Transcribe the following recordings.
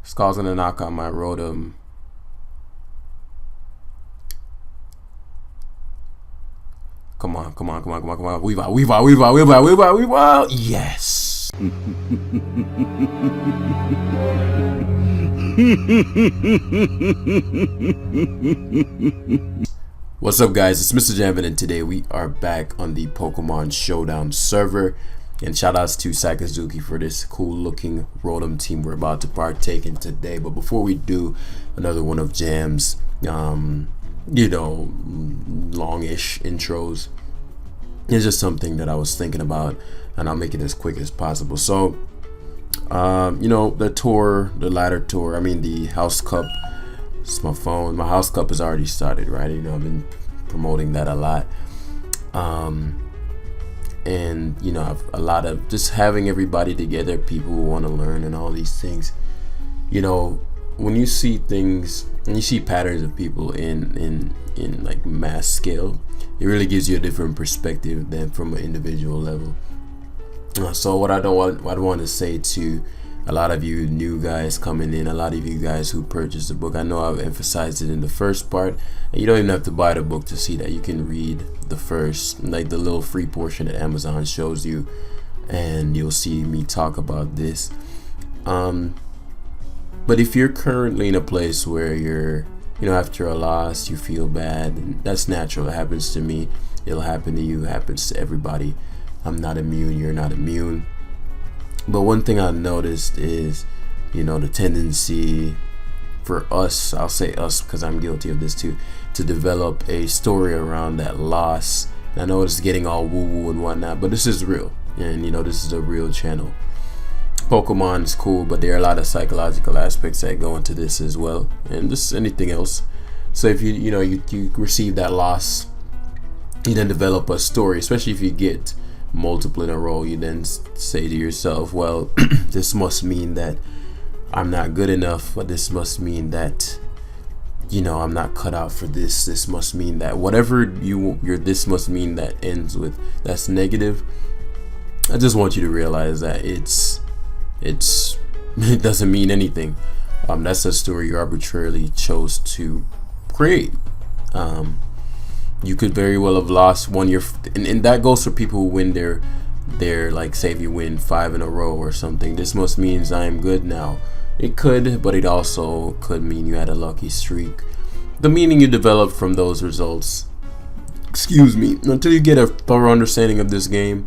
Skull's gonna knock on my ROTOM. Come on. Weave out. Yes. What's up, guys? It's Mrjamvad, and today we are back on the Pokemon Showdown server. And shout outs to Sakazuki for this cool looking ROTOM team we're about to partake in today. But before we do another one of Jam's longish intros, it's just something that I was thinking about, and I'll make it as quick as possible. So the ladder tour, the house cup. It's my phone. My house cup has already started, right? I've been promoting that a lot. And I've a lot of just having everybody together, people who want to learn and all these things. When you see things, when you see patterns of people in like mass scale, it really gives you a different perspective than from an individual level. So what I want to say to a lot of you new guys coming in, a lot of you guys who purchased the book, I know I've emphasized it in the first part, and you don't even have to buy the book to see that. You can read the first, like the little free portion that Amazon shows you, and you'll see me talk about this. But if you're currently in a place where you're, after a loss, you feel bad, and that's natural. It happens to me. It'll happen to you. It happens to everybody. I'm not immune. You're not immune. But one thing I noticed is, the tendency for us, I'll say us because I'm guilty of this too, to develop a story around that loss. And I know it's getting all woo-woo and whatnot, but this is real. And, this is a real channel. Pokemon is cool, but there are a lot of psychological aspects that go into this as well. And just anything else. So if you receive that loss, you then develop a story, especially if you get multiple in a row. You then say to yourself, well, this must mean that I'm not good enough, but this must mean that I'm not cut out for this. This must mean that whatever this must mean that ends with that's negative. I just want you to realize that it doesn't mean anything. That's a story you arbitrarily chose to create. You could very well have lost one year, and that goes for people who win their like, say if you win 5 in a row or something. This must means I am good now. It could, but it also could mean you had a lucky streak. The meaning you develop from those results, until you get a thorough understanding of this game,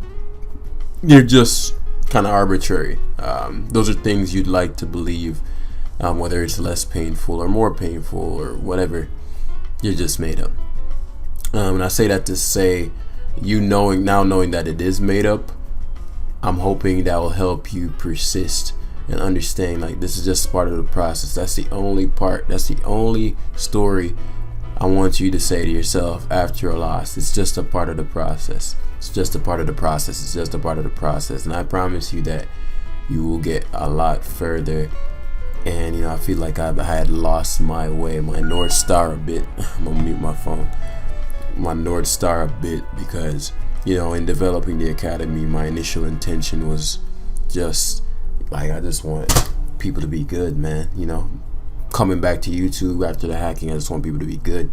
you're just kind of arbitrary. Those are things you'd like to believe, whether it's less painful or more painful or whatever. You're just made up. And I say that to say, knowing that it is made up, I'm hoping that will help you persist and understand, like, this is just part of the process. That's the only part, that's the only story I want you to say to yourself after a loss. It's just a part of the process. It's just a part of the process. It's just a part of the process. And I promise you that you will get a lot further. And I feel like I had lost my way, my North Star a bit. I'm gonna mute my phone. My North Star a bit, because in developing the academy, my initial intention was just like, I just want people to be good, man. Coming back to YouTube after the hacking, I just want people to be good.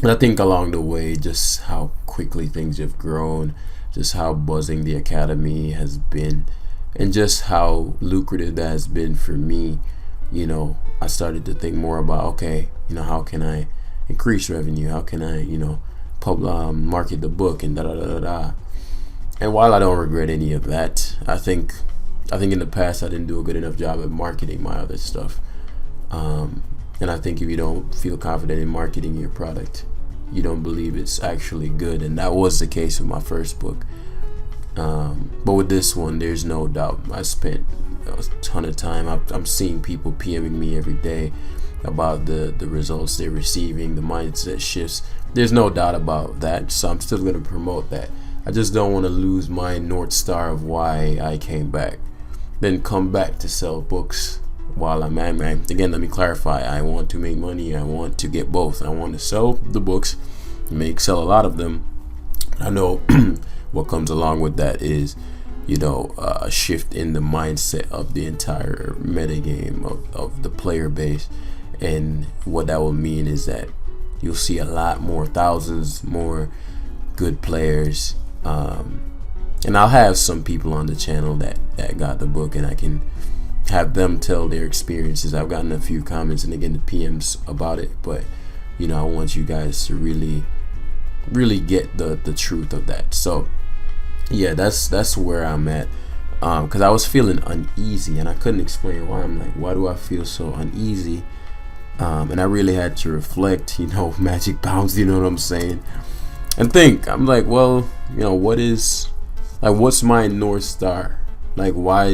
And I think along the way, just how quickly things have grown, just how buzzing the academy has been, and just how lucrative that has been for me, I started to think more about, okay, how can I increase revenue? How can I, market the book and da. And while I don't regret any of that, I think in the past I didn't do a good enough job at marketing my other stuff. And I think if you don't feel confident in marketing your product, you don't believe it's actually good. And that was the case with my first book. But with this one, there's no doubt. I spent a ton of time. I'm seeing people PMing me every day about the results they're receiving, the mindset shifts. There's no doubt about that, so I'm still going to promote that. I just don't want to lose my North Star of why I came back, then come back to sell books while I'm at. Again, let me clarify, I want to make money. I want to get both. I want to sell the books, sell a lot of them. I know what comes along with that is a shift in the mindset of the entire metagame of the player base. And what that will mean is that you'll see a lot more, thousands more good players. And I'll have some people on the channel that got the book, and I can have them tell their experiences. I've gotten a few comments and again the PMs about it, but I want you guys to really get the truth of that. So yeah, that's where I'm at, because I was feeling uneasy and I couldn't explain why. I'm like, why do I feel so uneasy? And I really had to reflect, magic bounce, you know what I'm saying, and think. I'm like, well, what's my North Star? Why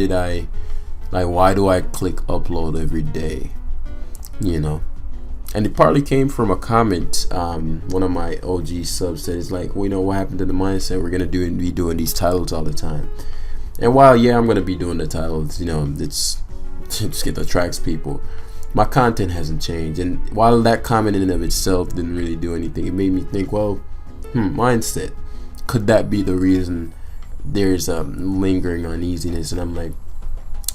do I click upload every day? And it partly came from a comment. One of my OG subs said, it's like, well, what happened to the mindset? We're gonna be doing these titles all the time. And while I'm gonna be doing the titles, it's just get the tracks, people. My content hasn't changed. And while that comment in and of itself didn't really do anything, it made me think, well, mindset. Could that be the reason there's a lingering uneasiness? And I'm like,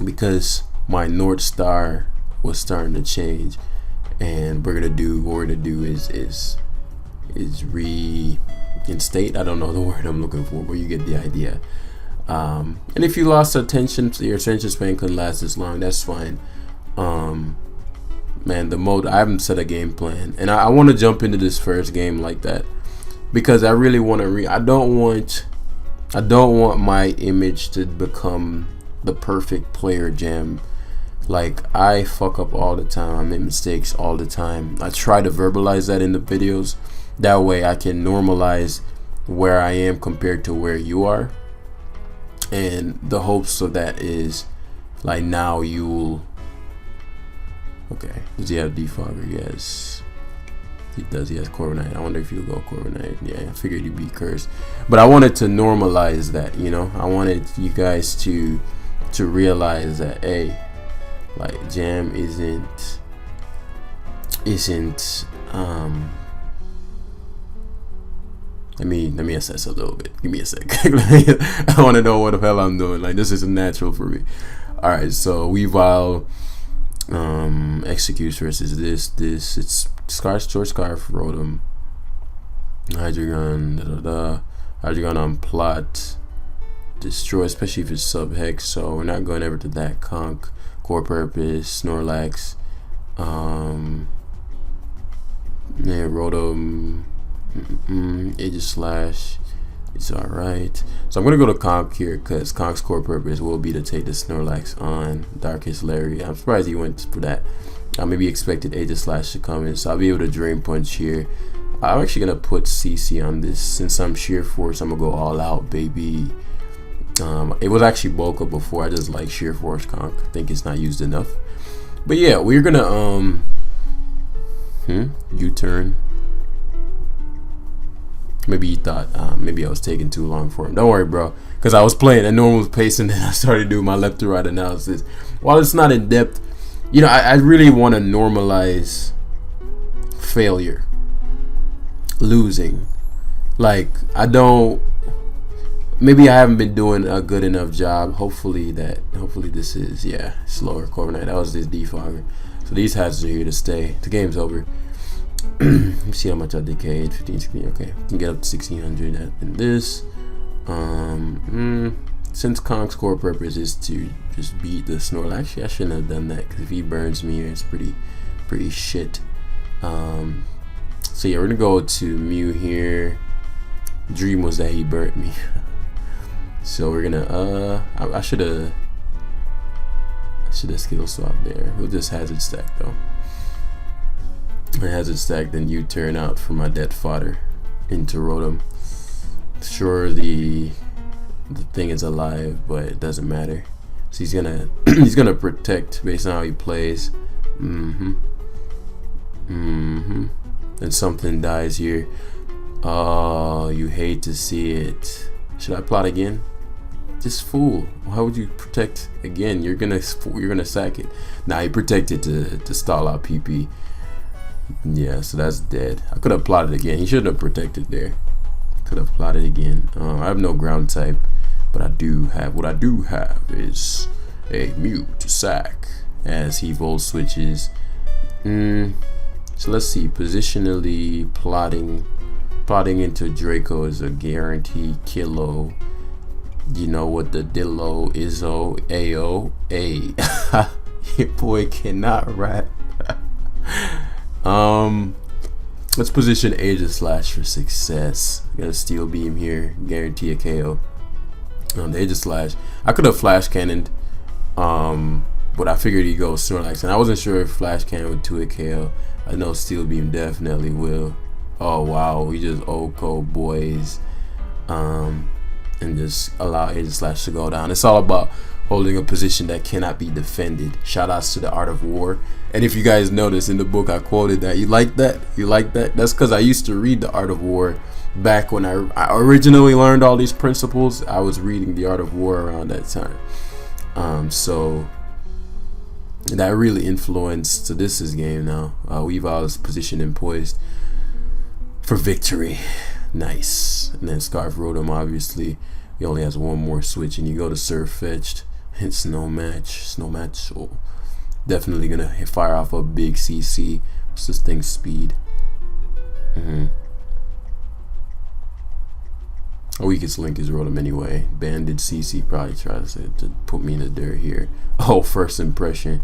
because my North Star was starting to change, and what we're gonna do is reinstate. I don't know the word I'm looking for, but you get the idea. And if you lost attention, your attention span couldn't last this long, that's fine. Man, the mode, I haven't set a game plan, and I want to jump into this first game like that, because I really want to I don't want my image to become the perfect player Jam. I fuck up all the time. I make mistakes all the time. I try to verbalize that in the videos. That way I can normalize where I am compared to where you are. And the hopes of that is, now you'll... Okay, does he have defogger? Yes, he does. He has Corviknight. I wonder if he'll go Corviknight. Yeah, I figured he'd be cursed, but I wanted to normalize that. I wanted you guys to realize that, hey, Jam isn't let me assess a little bit. Give me a sec. I want to know what the hell I'm doing. This isn't natural for me. All right, so Weavile executes versus this. It's Short Scarf, ROTOM, Hydreigon, Hydreigon on plot, destroy, especially if it's sub hex. So we're not going ever to that. Conk, core purpose, Snorlax, ROTOM, Aegislash. It's alright. So I'm gonna go to Conk here, because Conk's core purpose will be to take the Snorlax on Darkest Larry. I'm surprised he went for that. I maybe expected Aegislash to come in, so I'll be able to Drain Punch here. I'm actually gonna put CC on this. Since I'm Sheer Force, I'm gonna go all out, baby. It was actually bulk up before. I just like Sheer Force Conk. I think it's not used enough. But yeah, we're gonna U-turn. Maybe he thought maybe I was taking too long for him. Don't worry, bro, because I was playing at normal pace and then I started doing my left to right analysis. While it's not in depth, I really want to normalize failure, losing. Maybe I haven't been doing a good enough job. Hopefully this is slower Corviknight. That was this defogger. So these hats are here to stay. The game's over. Let's see how much I decayed. 15, 16. Okay, can get up to 1600 in this. Since Conk's core purpose is to just beat the Snorlax, actually I shouldn't have done that, because if he burns me here, it's pretty shit. So yeah, we're gonna go to Mew here. Dream was that he burnt me. So we're gonna I should have skill swap there. We'll just hazard stack though. I hazard stack, then U-turn out for my dead fodder into ROTOM. Sure, the thing is alive, but it doesn't matter. So he's gonna protect based on how he plays. And something dies here. Oh, you hate to see it. Should I plot again? Just fool. Why would you protect again? You're gonna sack it. Nah, he protected to stall out PP. Yeah, so that's dead. I could have plotted again. He shouldn't have protected there. Could have plotted again. I have no ground type. But what I do have is a mute sack as he volt switches. So let's see, positionally plotting into Draco is a guarantee killo. You know what the dillo iso ao a your boy cannot rap. Let's position Aegis Slash for success. Got a steel beam here, guarantee a KO. The Aegis Slash, I could have flash cannoned, but I figured he'd go Snorlax, and I wasn't sure if flash cannon would 2 a KO. I know steel beam definitely will. Oh wow, we just Oko boys, and just allow Aegis Slash to go down. It's all about holding a position that cannot be defended. Shout outs to the Art of War. And if you guys notice in the book, I quoted that. You like that? You like that? That's because I used to read the Art of War back when I originally learned all these principles. I was reading the Art of War around that time. So that really influenced. So this is game now. Weavile is positioned and poised for victory. Nice. And then Scarf ROTOM, obviously, he only has one more switch, and you go to Surf Fetched. It's no match. So definitely gonna fire off a big CC. What's this thing's speed? A weakest link is ROTOM anyway. Banded CC probably tries to put me in the dirt here. Oh, first impression.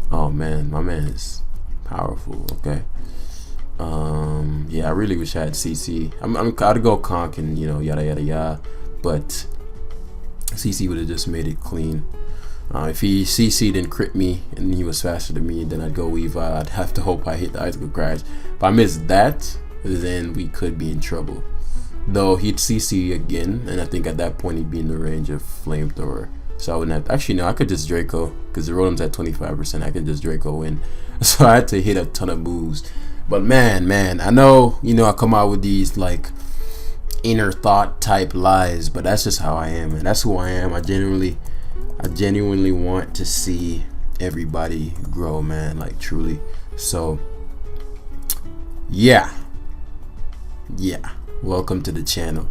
Oh man, my man is powerful. Okay. Yeah, I really wish I had CC. I'd go conk and yada yada yada, but CC would have just made it clean. If he CC'd and crit me and he was faster than me, then I'd go Weavile. I'd have to hope I hit the Icicle Crash. If I missed that, then we could be in trouble. Though he'd CC again, and I think at that point he'd be in the range of Flamethrower. So I wouldn't have. Actually, no, I could just Draco because the ROTOM's at 25%. I could just Draco win. So I had to hit a ton of moves. But man, I know I come out with these like inner thought type lies, but that's just how I am, and that's who I am. I genuinely want to see everybody grow, man, like truly. So yeah, welcome to the channel.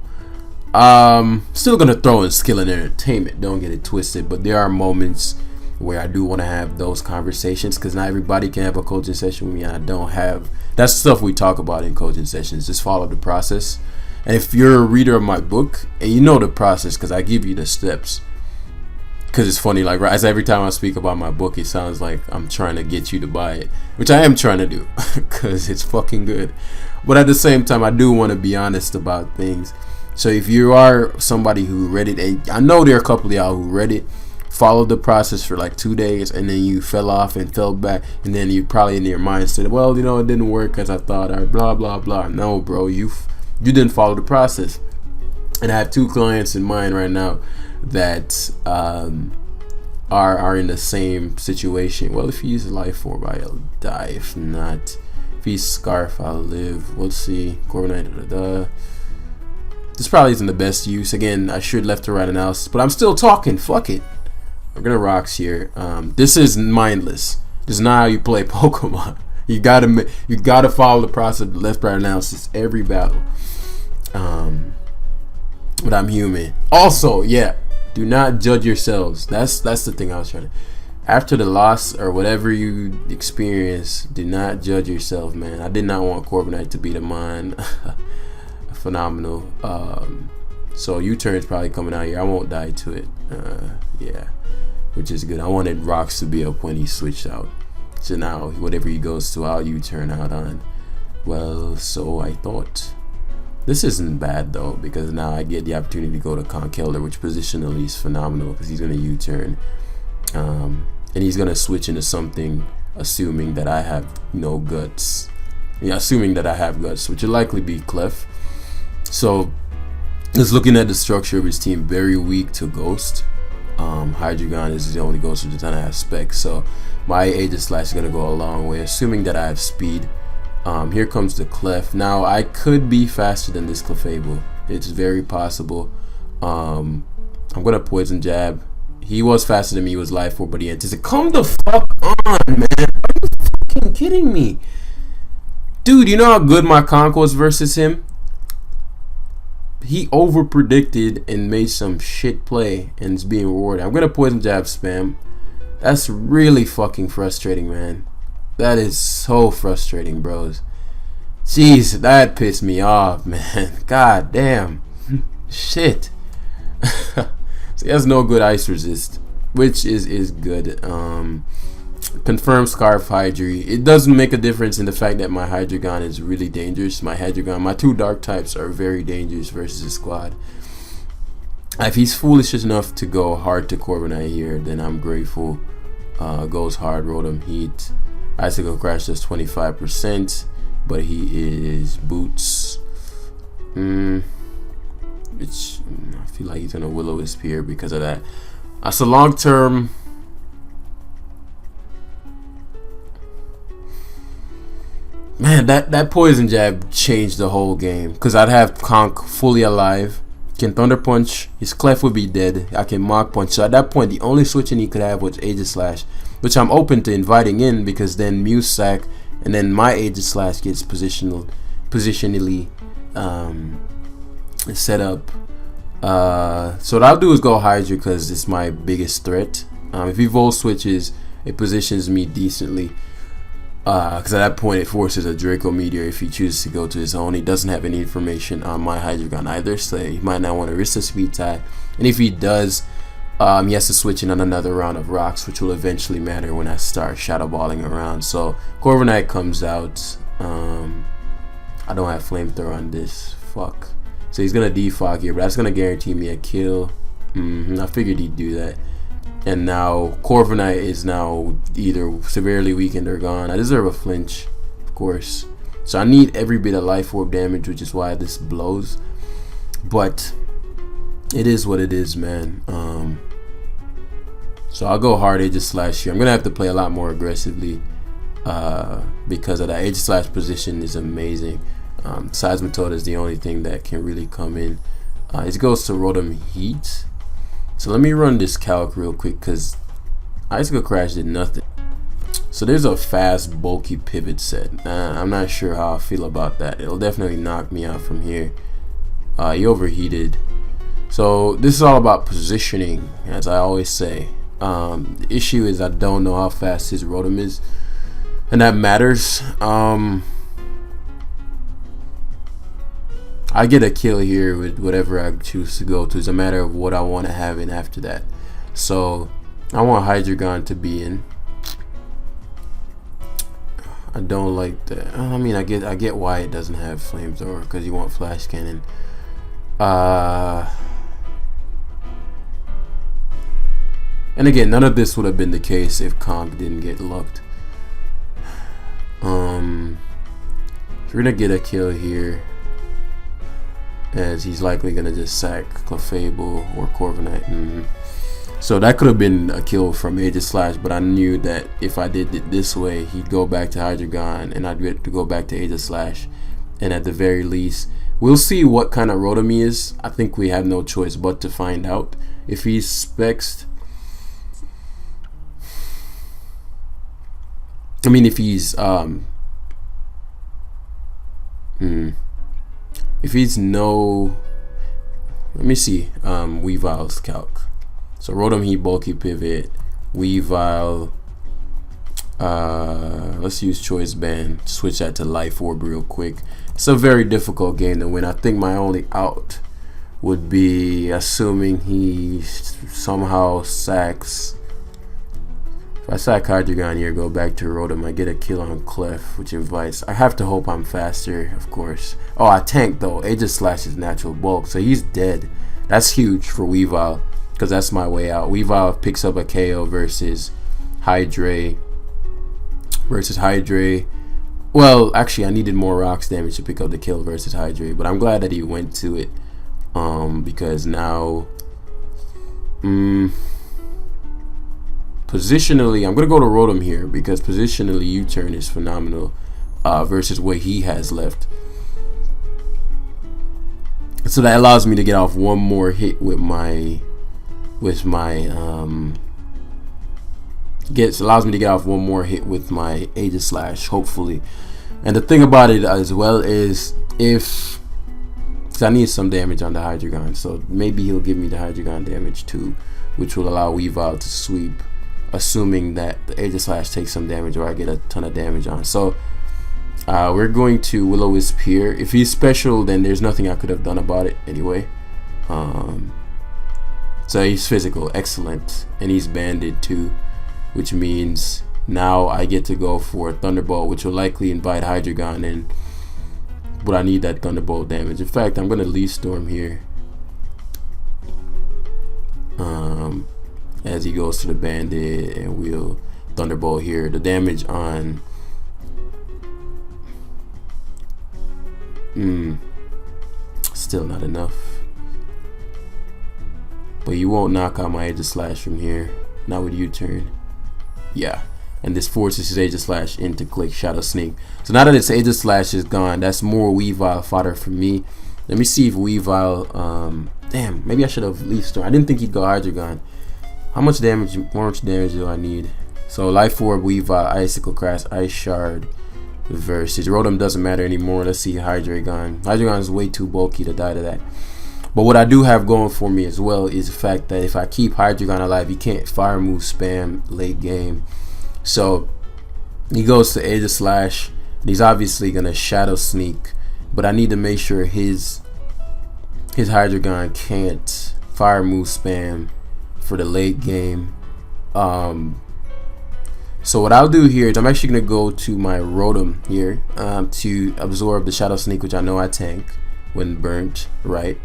Still gonna throw in skill and entertainment, don't get it twisted, but there are moments where I do want to have those conversations, because not everybody can have a coaching session with me, and I don't have. That's stuff we talk about in coaching sessions. Just follow the process. And if you're a reader of my book and you know the process, because I give you the steps, because it's funny, like as every time I speak about my book, it sounds like I'm trying to get you to buy it, which I am trying to do because it's fucking good. But at the same time, I do want to be honest about things. So if you are somebody who read it, and I know there are a couple of y'all who read it, followed the process for like 2 days, and then you fell off and fell back, and then you probably in your mind said, well, it didn't work as I thought, or blah blah blah. No, bro, you didn't follow the process. And I have 2 clients in mind right now that are in the same situation. Well, if he uses life form, I'll die. If not, if he's Scarf, I'll live. We'll see. Corviknight. This probably isn't the best use. Again, I should left to right analysis, but I'm still talking. Fuck it. We're gonna rocks here. This is mindless. This is not how you play Pokemon. You gotta follow the process of the left right analysis every battle. But I'm human. Also, yeah, do not judge yourselves. That's the thing I was trying to. After the loss or whatever you experience, do not judge yourself, man. I did not want Corviknight to be the mine. Phenomenal. So U-turn is probably coming out here. I won't die to it. Yeah, which is good. I wanted Rocks to be up when he switched out. So now whatever he goes to, I'll U-turn out on. Well, so I thought. This isn't bad though, because now I get the opportunity to go to Conkeldurr, which positionally is phenomenal because he's gonna U-turn, and he's gonna switch into something, assuming that I have no guts. Yeah, assuming that I have guts, which will likely be Clef. So, just looking at the structure of his team, very weak to Ghost. Hydreigon is the only Ghost which does not have specs. So, my Aegis Slash is gonna go a long way, assuming that I have speed. Here comes the Clef. Now I could be faster than this Clefable. It's very possible. I'm gonna Poison Jab. He was faster than me. He was Life Orb, but he anticipated. Come the fuck on, man! Are you fucking kidding me, dude? You know how good my conk was versus him? he over predicted and made some shit play and is being rewarded. I'm gonna poison jab spam. That's really fucking frustrating, man. That is so frustrating, bros. Jeez, that pissed me off, man. God damn. Shit. So he has no good ice resist, which is good. Confirmed Scarf Hydra. It doesn't make a difference in the fact that my Hydreigon is really dangerous. My 2 dark types are very dangerous versus his squad. If he's foolish enough to go hard to Corviknight here, then I'm grateful. Goes hard, Rotom Heat. Icicle Crash does 25%, but he is Boots. Which I feel like he's gonna Will-O-Wisp here because of that. So long term, man, that poison jab changed the whole game. Cause I'd have Conk fully alive, can Thunder Punch, his Clef would be dead. I can Mach Punch. So at that point, the only switching he could have was Aegis Slash, which I'm open to inviting in because then Muse Sack, and then my Aegis Slash gets positionally set up. So what I'll do is go Hydra because it's my biggest threat. If he Volt switches, it positions me decently. Because at that point it forces a Draco Meteor if he chooses to go to his own. He doesn't have any information on my Hydreigon either, so he might not want to risk the speed tie. And if he does, he has to switch in on another round of rocks, which will eventually matter when I start shadow balling around. So Corviknight comes out. I don't have Flamethrower on this. Fuck. So he's gonna defog here, but that's gonna guarantee me a kill. I figured he'd do that. And now Corviknight is now either severely weakened or gone. I deserve a flinch, of course. So I need every bit of Life Orb damage, which is why this blows. But it is what it is, man. So I'll go hard Aegis Slash here. I'm gonna have to play a lot more aggressively because of that. Aegis Slash position is amazing. Seismitoad is the only thing that can really come in. It goes to Rotom Heat. So let me run this calc real quick because Icicle Crash did nothing. So there's a fast, bulky pivot set. I'm not sure how I feel about that. It'll definitely knock me out from here. He overheated. So this is all about positioning, as I always say. The issue is I don't know how fast his Rotom is, and that matters. I get a kill here with whatever I choose to go to. It's a matter of what I want to have in after that. So I want Hydreigon to be in. I don't like that. I mean, I get why it doesn't have Flamethrower because you want Flash Cannon. And again, none of this would have been the case if Conk didn't get lucked. We're gonna get a kill here, as he's likely gonna just sack Clefable or Corviknight. So that could have been a kill from Aegis Slash, but I knew that if I did it this way, he'd go back to Hydreigon and I'd get to go back to Aegis Slash. And at the very least, we'll see what kind of Rotom he is. I think we have no choice but to find out. If he's Spexed, I mean, if he's if he's no, let me see, Weavile's calc. So Rotom Heat, bulky pivot, Weavile. Let's use Choice Band. Switch that to Life Orb real quick. It's a very difficult game to win. I think my only out would be assuming he somehow sacks. If I sack Hydreigon here, go back to Rotom, I get a kill on Clef, which invites. I have to hope I'm faster, of course. Oh, I tanked though. Aegis Slash is natural bulk, so he's dead. That's huge for Weavile, because that's my way out. Weavile picks up a KO versus Hydra. Well, actually, I needed more rocks damage to pick up the kill versus Hydra, but I'm glad that he went to it, because now, positionally, I'm gonna go to Rotom here because positionally U-turn is phenomenal versus what he has left. So that allows me to get off one more hit with my allows me to get off one more hit with my Aegis Slash, hopefully. And the thing about it as well is if because I need some damage on the Hydreigon. So maybe he'll give me the Hydreigon damage too, which will allow Weavile to sweep, assuming that the Aegislash takes some damage or I get a ton of damage on. So we're going to Will-O-Wisp here. If he's special, then there's nothing I could have done about it anyway. So he's physical, excellent, and he's banded too, which means now I get to go for a Thunderbolt, which will likely invite Hydreigon in, but I need that Thunderbolt damage. In fact, I'm gonna Leaf Storm here as he goes to the Bandit, and we'll Thunderbolt here. The damage on still not enough, but you won't knock out my Aegislash from here, not with U-turn. Yeah, and this forces his Aegislash into click Shadow Sneak. So now that its Aegislash is gone, that's more Weavile fodder for me. Let me see if Weavile, damn, maybe I should have Leaf Storm. I didn't think he'd go Hydreigon. How much damage do I need? So Life Orb, Weavile, Icicle Crash, Ice Shard versus Rotom doesn't matter anymore. Let's see Hydreigon. Hydreigon is way too bulky to die to that. But what I do have going for me as well is the fact that if I keep Hydreigon alive, he can't Fire Move spam late game. So he goes to Aegislash, and he's obviously gonna Shadow Sneak, but I need to make sure his Hydreigon can't Fire Move spam for the late game. So what I'll do here is I'm actually gonna go to my Rotom here to absorb the Shadow Sneak, which I know I tank when burnt, right?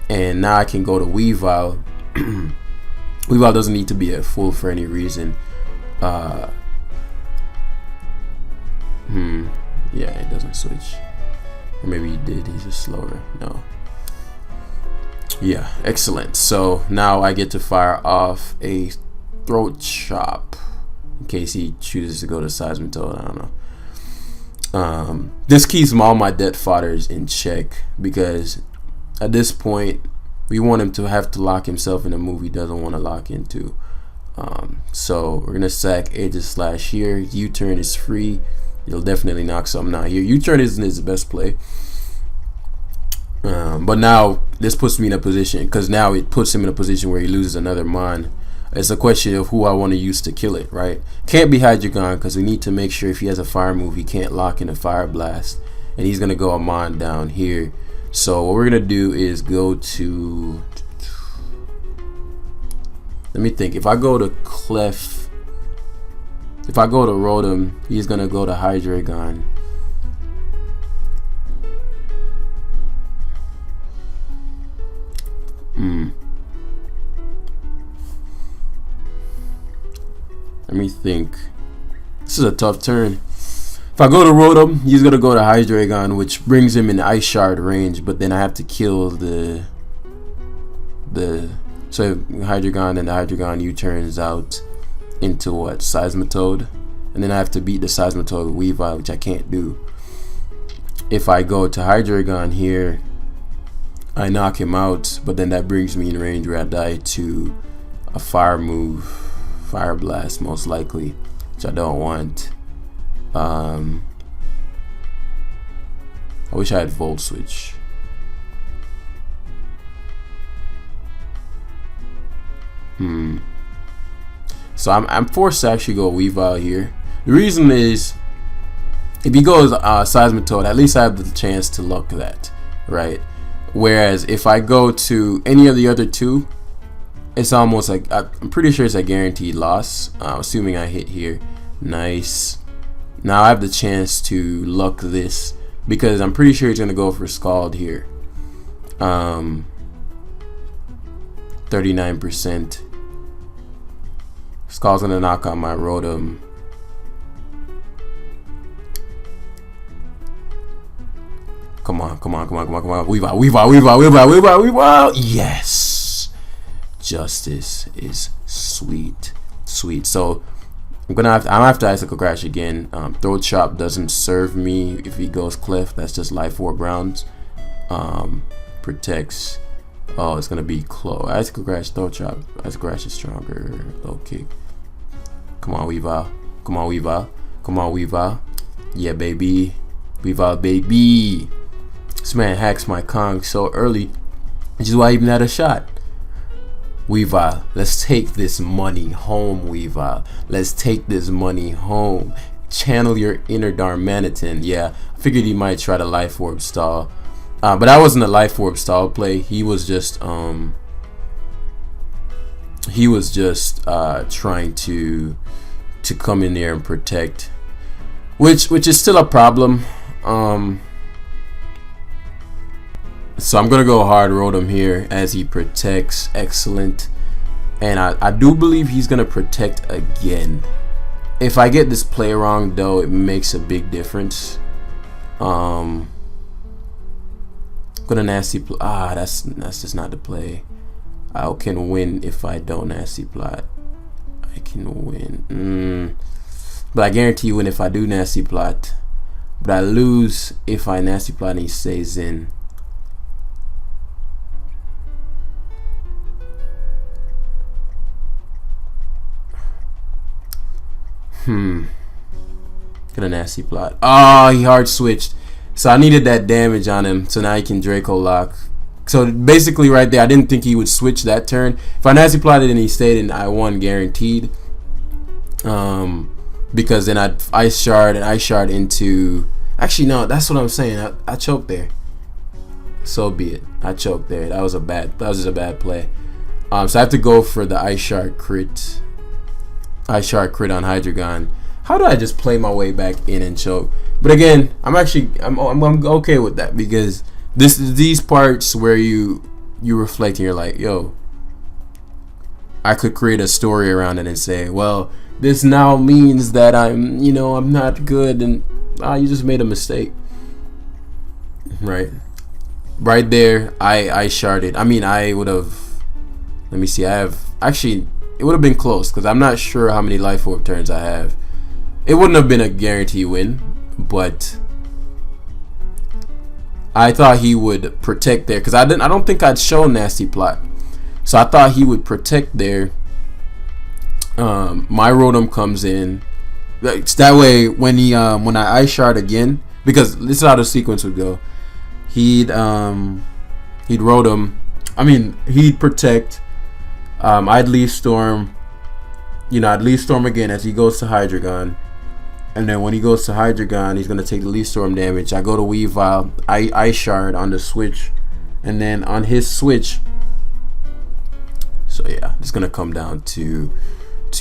And now I can go to Weavile. Weavile doesn't need to be at full for any reason. Yeah, it doesn't switch. Or maybe he did, he's just slower. No. Yeah, excellent. So now I get to fire off a Throat Chop in case he chooses to go to Seismitoad. I don't know. This keeps all my debt fodders in check, because at this point we want him to have to lock himself in a move he doesn't want to lock into. So we're gonna sack Aegislash here. U-turn is free. It'll definitely knock something out here. U-turn isn't his best play. But now this puts me in a position, because now it puts him in a position where he loses another Mon. It's a question of who I want to use to kill it, right? Can't be Hydreigon, because we need to make sure if he has a fire move, he can't lock in a Fire Blast. And he's going to go a Mon down here. So what we're going to do is go to... Let me think. If I go to Clef... If I go to Rotom, he's going to go to Hydreigon. Let me think. This is a tough turn. If I go to Rotom, he's gonna go to Hydreigon, which brings him in Ice Shard range. But then I have to kill the so Hydreigon, and the Hydreigon U-turns out into what? Seismitoad, and then I have to beat the Seismitoad with Weavile, which I can't do. If I go to Hydreigon here, I knock him out, but then that brings me in range where I die to a fire move, Fire Blast most likely, which I don't want. I wish I had Volt Switch. So I'm forced to actually go Weavile here. The reason is, if he goes Seismitoad, at least I have the chance to luck that, right? Whereas if I go to any of the other two, it's almost like, I'm pretty sure it's a guaranteed loss, assuming I hit here. Nice. Now I have the chance to luck this, because I'm pretty sure he's going to go for Scald here. 39%. Scald's going to knock out my Rotom. Come on. Weavile. Yes. Justice is sweet. So I'm gonna have to Icicle Crash again. Throat Chop doesn't serve me if he goes Clef. That's just Life Orb rounds. Protects. Oh, it's gonna be close. Icicle Crash, Throat Chop. Icicle Crash is stronger. Low kick. Come on, Weavile. Yeah, baby. Weavile, baby. This man hacks my Kong so early, which is why I even had a shot. Weavile, let's take this money home, Weavile. Let's take this money home. Channel your inner Darmanitan. Yeah, I figured he might try to Life Orb stall. But that wasn't a Life Orb stall play. He was just trying to come in there and protect, which is still a problem. So I'm gonna go hard ROTOM here as he protects. Excellent. And I do believe he's gonna protect again. If I get this play wrong though, it makes a big difference. Gonna nasty plot. That's just not the play. I can win if I don't nasty plot. I can win. But I guarantee you win if I do nasty plot. But I lose if I nasty plot and he stays in. Gonna nasty plot. Oh, he hard switched. So I needed that damage on him. So now he can Draco lock. So basically right there, I didn't think he would switch that turn. If I nasty plotted and he stayed in, I won guaranteed. Because then I'd Ice Shard and Ice Shard into... Actually, no, that's what I'm saying. I choked there. So be it. I choked there. That was just a bad play. So I have to go for the Ice Shard crit. Ice Shard crit on Hydreigon. How do I just play my way back in and choke? But again, I'm okay with that, because these parts where you reflect and you're like, yo, I could create a story around it and say, well, this now means that I'm not good, and you just made a mistake. Right there, I sharded. I mean, I would have. Let me see. It would have been close, because I'm not sure how many Life Orb turns I have. It wouldn't have been a guarantee win, but I thought he would protect there, because I don't think I'd show nasty plot, so I thought he would protect there. My ROTOM comes in. That way, when I Ice Shard again, because this is how the sequence would go. He'd ROTOM. I mean, he'd protect. I'd Leaf Storm. I'd Leaf Storm again as he goes to Hydreigon. And then when he goes to Hydreigon, he's going to take the Leaf Storm damage. I go to Weavile. I Ice Shard on the switch. And then on his switch. So yeah, it's going to come down to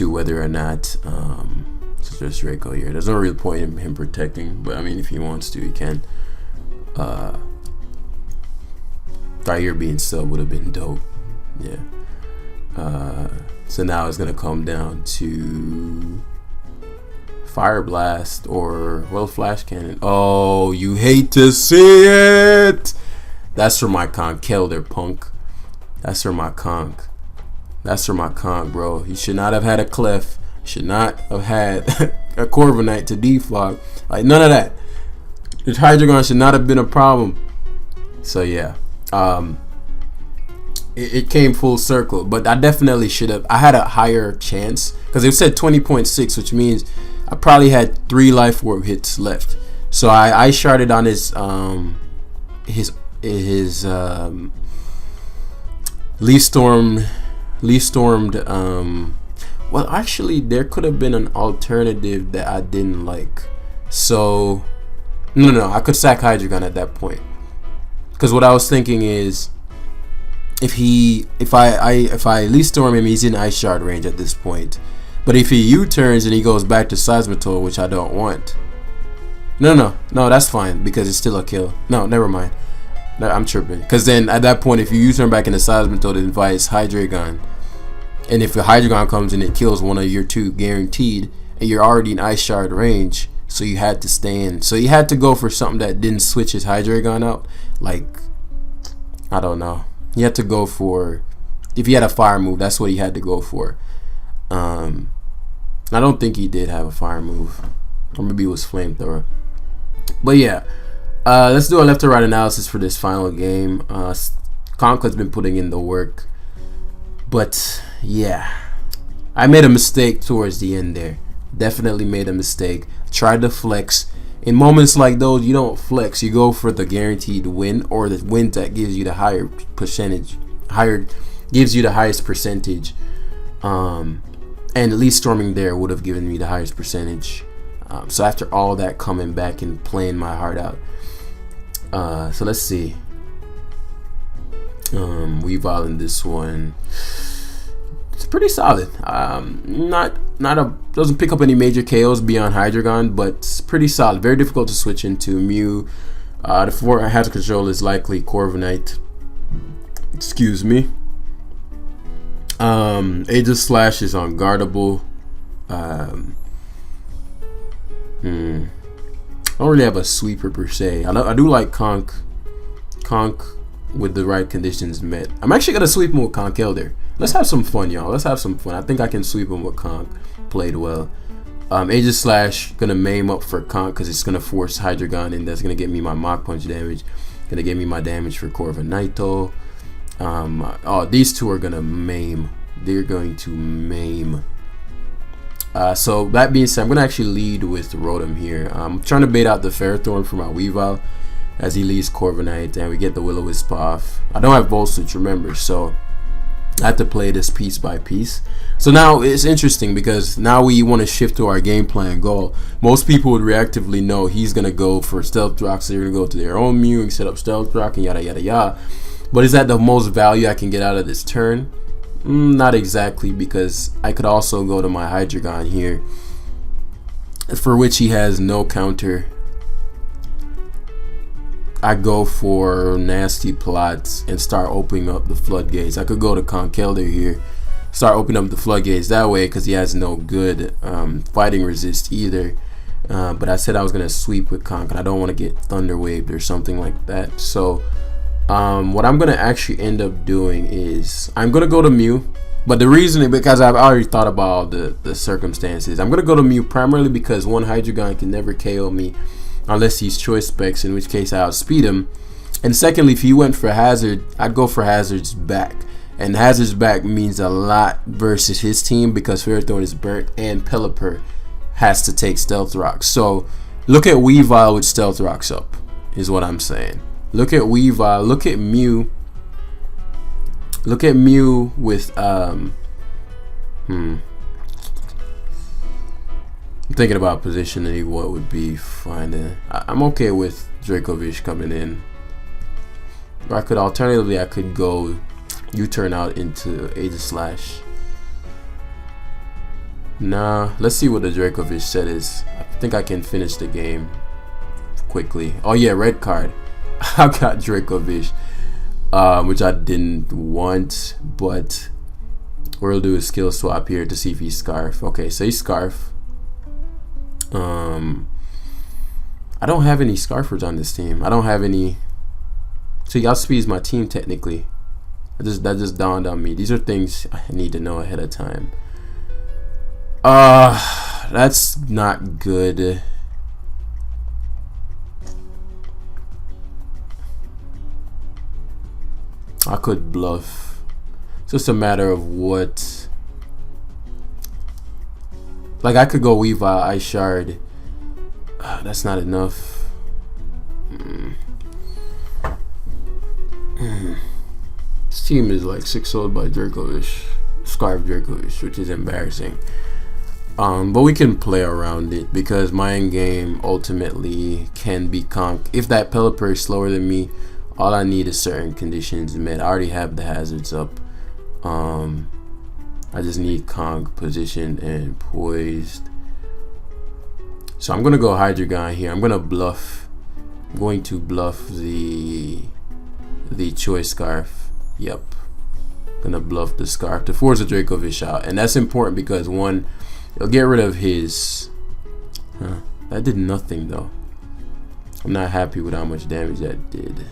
whether or not. So there's Draco here. There's no real point in him protecting. But I mean, if he wants to, he can. Fire being sub would have been dope. Yeah. So now it's gonna come down to Fire Blast or Flash Cannon. Oh, you hate to see it. That's for my conk. Kelder, punk. That's for my conk. Bro. You should not have had a Clef. Should not have had a Corviknight to defog. Like, none of that. This Hydreigon should not have been a problem. So yeah. It came full circle, but I definitely should have. I had a higher chance, because it said 20.6, which means I probably had 3 Life Orb hits left. So I sharded on his Leaf Stormed. Well, actually, there could have been an alternative that I didn't like. So no, I could sack Hydreigon at that point, because what I was thinking is, if I Leaf Storm him, he's in Ice Shard range at this point. But if he U-turns and he goes back to Seismitoad, which I don't want. No, that's fine, because it's still a kill. No, never mind. I'm tripping. Because then at that point, if you U-turn back into Seismitoad, it invites Hydreigon. And if the Hydreigon comes in, it kills one of your 2 guaranteed, and you're already in Ice Shard range, so you had to stay in. So you had to go for something that didn't switch his Hydreigon out. Like, I don't know. You had to go for, if he had a fire move, that's what he had to go for. I don't think he did have a fire move, or maybe it was flamethrower. But yeah, let's do a left to right analysis for this final game. Conkle's been putting in the work, but yeah, I made a mistake towards the end there. Definitely made a mistake. Tried to flex, In moments like those, you don't flex. You go for the guaranteed win, or the win that gives you the higher percentage, gives you the highest percentage. And at least storming there would have given me the highest percentage. So after all that, coming back and playing my heart out. So let's see. Weavile in this one. It's pretty solid. Doesn't pick up any major KOs beyond Hydreigon, but it's pretty solid. Very difficult to switch into. Mew. The 4 hazard control is likely Corviknight. Excuse me. Aegis Slash is unguardable. I don't really have a sweeper per se. I do like Conk with the right conditions met. I'm actually gonna sweep him with Conk Elder. Let's have some fun, y'all. Let's have some fun. I think I can sweep him with Conk. Played well. Aegis Slash gonna maim up for Conk because it's gonna force Hydreigon, and that's gonna get me my Mach Punch damage. Gonna get me my damage for Corviknight. These two are gonna maim. They're going to maim. So that being said, I'm gonna actually lead with Rotom here. I'm trying to bait out the Ferrothorn for my Weavile as he leads Corviknight, and we get the Will-O-Wisp off. I don't have Volt Switch, remember, so I have to play this piece by piece. So now it's interesting because now we want to shift to our game plan goal. Most people would reactively know he's gonna go for Stealth Rock, so they're gonna go to their own Mew and set up Stealth Rock and yada yada yada. But is that the most value I can get out of this turn? Not exactly, because I could also go to my Hydreigon here, for which he has no counter. I go for nasty plots and start opening up the floodgates. I could go to Conk Elder here, start opening up the floodgates that way because he has no good fighting resist either. But I said I was gonna sweep with Conk, and I don't want to get Thunder Waved or something like that. So what I'm gonna actually end up doing is I'm gonna go to Mew, but the reason is because I've already thought about all the circumstances. I'm gonna go to Mew primarily because one, Hydreigon can never KO me unless he's choice specs, in which case I outspeed him. And secondly, if he went for Hazard, I'd go for Hazard's back, and Hazard's back means a lot versus his team because Ferrothorn is burnt and Pelipper has to take Stealth Rock. So look at Weavile with Stealth Rocks up is what I'm saying. Look at Weavile. Look at Mew. Look at Mew with I'm thinking about positioning what would be fine. I'm okay with Dracovish coming in. Or I could alternatively go U-turn out into Aegis Slash. Nah, let's see what the Dracovish set is. I think I can finish the game quickly. Oh yeah, red card. I got Dracovish, which I didn't want, but we'll do a skill swap here to see if he's Scarf. Okay, so he's Scarf. I don't have any Scarfers on this team. I don't have any. So y'all speeds my team technically. That just dawned on me. These are things I need to know ahead of time. That's not good. I could bluff. It's just a matter of what. Like I could go Weavile, Ice Shard. That's not enough. This team is like 6-0 by Dracovish, Scarf Dracovish, which is embarrassing. But we can play around it because my end game ultimately can be Conk. If that Pelipper is slower than me, all I need is certain conditions met. I already have the hazards up. I just need Conk positioned and poised. So I'm gonna go Hydreigon here. I'm gonna bluff. I'm going to bluff the Choice Scarf. Yep. Gonna bluff the Scarf to force a Dracovish out, and that's important because one, it'll get rid of his. That did nothing though. I'm not happy with how much damage that did.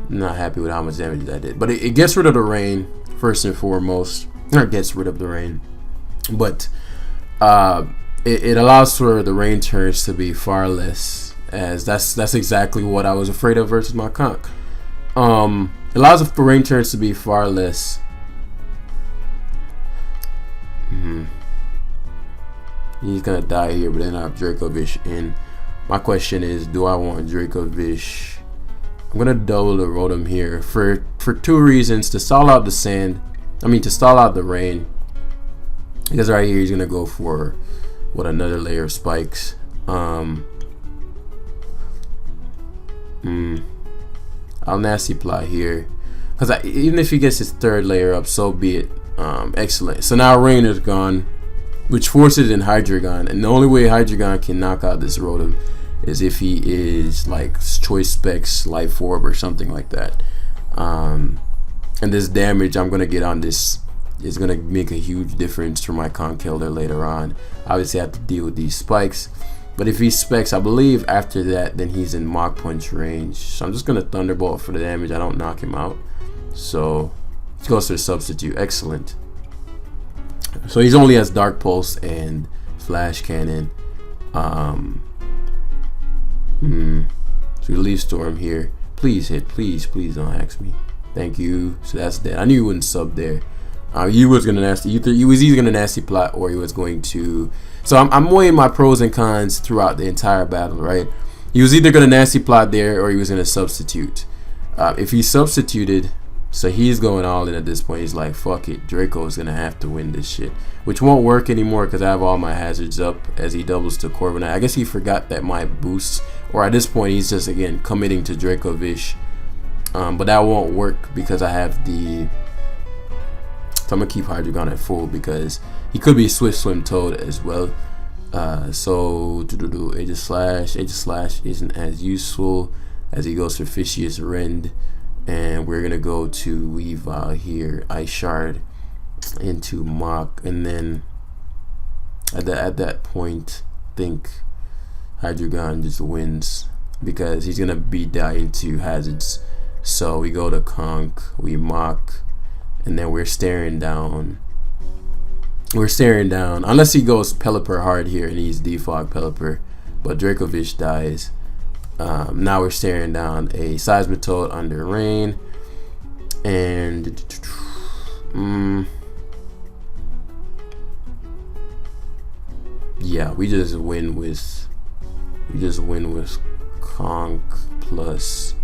Not happy with how much damage that did, but it gets rid of the rain first and foremost. Or gets rid of the rain, but it allows for the rain turns to be far less, as that's exactly what I was afraid of versus my Conk. It allows for rain turns to be far less. He's gonna die here, but then I have Dracovish in. My question is, do I want Dracovish? I'm gonna double the ROTOM here for two reasons: to stall out the sand. I mean, to stall out the rain. Because right here he's gonna go for what, another layer of spikes. I'll nasty plot here, because even if he gets his third layer up, so be it. Excellent. So now rain is gone, which forces in Hydreigon, and the only way Hydreigon can knock out this ROTOM is if he is like Choice Specs, Life Orb, or something like that. And this damage I'm gonna get on this is gonna make a huge difference for my Conkeldurr later on. Obviously I have to deal with these spikes, but if he specs, I believe after that, then he's in Mach Punch range. So I'm just gonna Thunderbolt for the damage. I don't knock him out. So he goes to the substitute. Excellent. So he's only has Dark Pulse and Flash Cannon. So Leaf Storm here. Please hit. Please don't ask me. Thank you. So that's dead. I knew you wouldn't sub there. He was gonna nasty. He was either gonna nasty plot, or he was going to. So I'm weighing my pros and cons throughout the entire battle, right? He was either gonna nasty plot there, or he was gonna substitute. If he substituted, so he's going all in at this point. He's like, fuck it, Draco is gonna have to win this shit, which won't work anymore because I have all my hazards up as he doubles to Corviknight. I guess he forgot that my boosts, or at this point he's just again committing to Dracovish. But that won't work because I have the. So I'm gonna keep Hydreigon at full because he could be Swift Swim Toad as well. So Aegis Slash isn't as useful as he goes for Fishious Rend, and we're gonna go to Weavile here, Ice Shard into Mach, and then at that point, I think Hydreigon just wins because he's gonna beat that into hazards. So we go to Conk, we Mach. And then we're staring down. Unless he goes Pelipper hard here and he's defog Pelipper. But Dracovish dies. Now we're staring down a Seismitoad under Rain. And yeah, we just win with Conk plus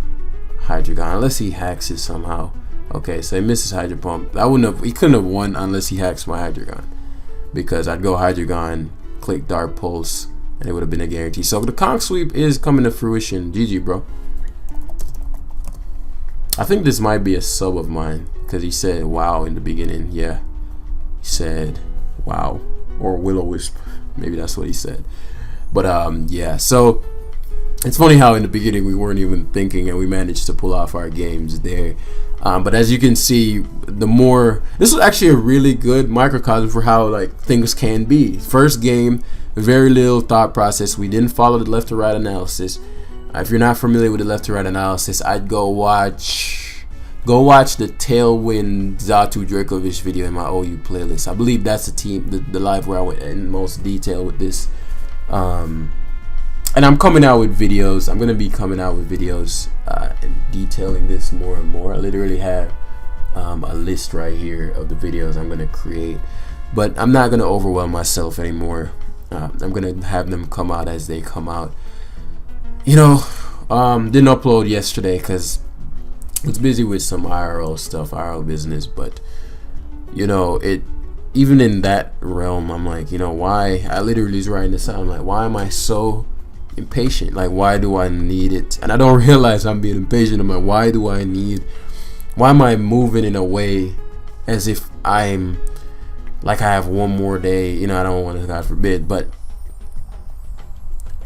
Hydreigon. Unless he hacks it somehow. Okay, so he misses Hydro Pump. He couldn't have won unless he hacks my Hydreigon, because I'd go Hydreigon, click Dark Pulse, and it would have been a guarantee. So the Conk Sweep is coming to fruition. GG, bro. I think this might be a sub of mine because he said wow in the beginning. Yeah, he said wow, or Will-O-Wisp. Maybe that's what he said. But yeah. So it's funny how in the beginning we weren't even thinking, and we managed to pull off our games there. But as you can see, this was actually a really good microcosm for how like things can be. First game, very little thought process. We didn't follow the left to right analysis. If you're not familiar with the left to right analysis, I'd go watch the Tailwind Xatu Dracovish video in my OU playlist. I believe that's the live where I went in most detail with this. And I'm coming out with videos. I'm gonna be coming out with videos and detailing this more and more. I literally have a list right here of the videos I'm gonna create, but I'm not gonna overwhelm myself anymore. I'm gonna have them come out as they come out. Didn't upload yesterday because I was busy with some IRL stuff, IRL business. But even in that realm, I'm like, why? I literally was writing this out. I'm like, why am I so impatient? Like, why do I need it? And I don't realize I'm being impatient. I'm like, why am I moving in a way as if I'm like I have one more day? I don't want to, God forbid, but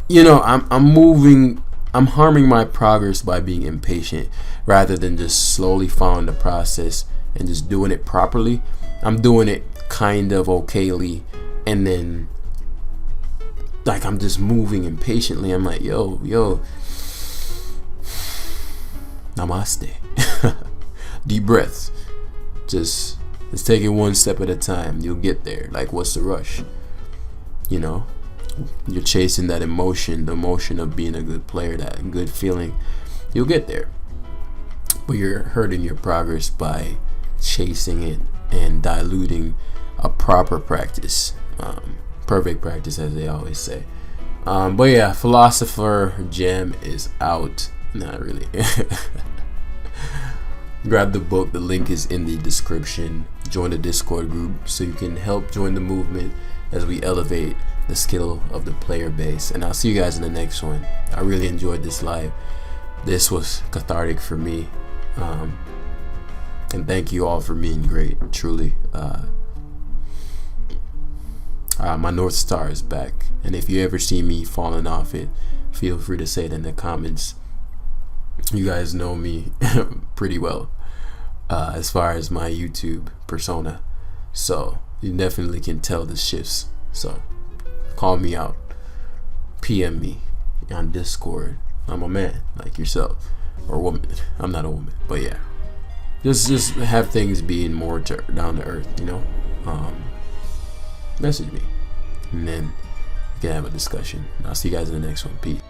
I'm harming my progress by being impatient rather than just slowly following the process and just doing it properly. I'm doing it kind of okayly, and then like I'm just moving impatiently. I'm like, yo, namaste. Deep breaths. Just take it one step at a time. You'll get there. Like, what's the rush? You're chasing that emotion, the emotion of being a good player, that good feeling. You'll get there, but you're hurting your progress by chasing it and diluting a proper practice. perfect practice, as they always say. But yeah, Philosopher Jam is out. Not really. Grab the book. The link is in the description. Join the Discord group so you can help join the movement as we elevate the skill of the player base. And I'll see you guys in the next one. I really enjoyed this live. This was cathartic for me. And thank you all for being great. Truly. My North Star is back. And if you ever see me falling off it, feel free to say it in the comments. You guys know me pretty well as far as my YouTube persona, so you definitely can tell the shifts. So call me out, PM me on Discord. I'm a man like yourself, or woman. I'm not a woman, but yeah, just have things being more down to earth, you know. Message me, and then we can have a discussion. I'll see you guys in the next one. Peace.